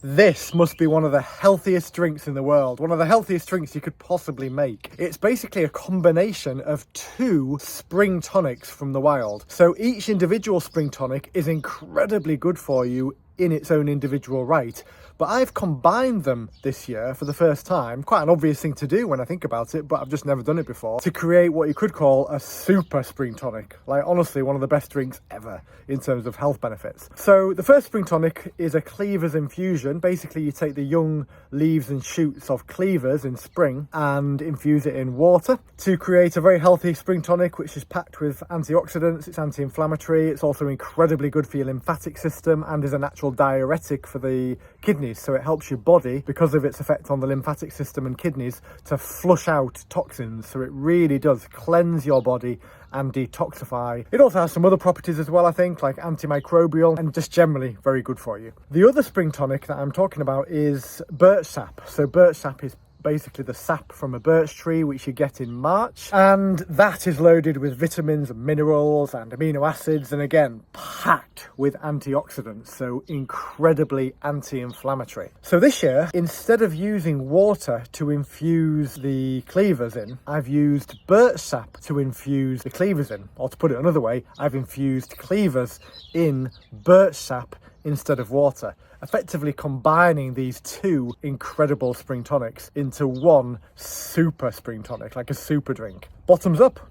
This must be one of the healthiest drinks in the world, one of the healthiest drinks you could possibly make. It's basically a combination of 2 spring tonics from the wild. So each individual spring tonic is incredibly good for you in its own individual right, but I've combined them this year for the first time. Quite an obvious thing to do when I think about it, but I've just never done it before, to create what you could call a super spring tonic. Like, honestly, one of the best drinks ever in terms of health benefits. So the first spring tonic is a Cleavers infusion. Basically, you take the young leaves and shoots of Cleavers in spring and infuse it in water to create a very healthy spring tonic, which is packed with antioxidants. It's anti-inflammatory. It's also incredibly good for your lymphatic system and is a natural diuretic for the kidneys. So it helps your body, because of its effect on the lymphatic system and kidneys, to flush out toxins. So it really does cleanse your body and detoxify. It also has some other properties as well, I think, like antimicrobial, and just generally very good for you. The other spring tonic that I'm talking about is Birch Sap. So Birch Sap is basically the sap from a birch tree, which you get in March, and that is loaded with vitamins and minerals and amino acids, and again packed with antioxidants, so incredibly anti-inflammatory. So this year, instead of using water to infuse the Cleavers in, I've used birch sap to infuse the Cleavers in, or to put it another way, I've infused Cleavers in birch sap instead of water, effectively combining these 2 incredible spring tonics into one super spring tonic, like a super drink. Bottoms up.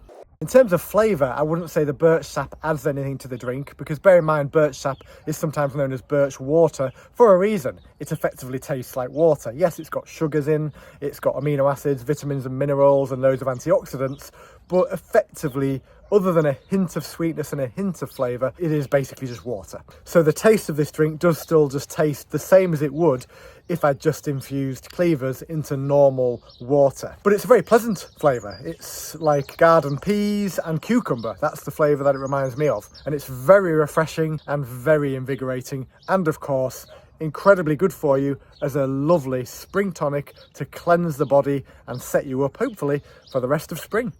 In terms of flavour, I wouldn't say the birch sap adds anything to the drink, because bear in mind, birch sap is sometimes known as birch water for a reason. It effectively tastes like water. Yes, it's got sugars in, it's got amino acids, vitamins and minerals and loads of antioxidants, but effectively, other than a hint of sweetness and a hint of flavour, it is basically just water. So the taste of this drink does still just taste the same as it would if I just infused Cleavers into normal water. But it's a very pleasant flavour. It's like garden peas and cucumber. That's the flavour that it reminds me of. And it's very refreshing and very invigorating. And of course, incredibly good for you as a lovely spring tonic to cleanse the body and set you up, hopefully, for the rest of spring.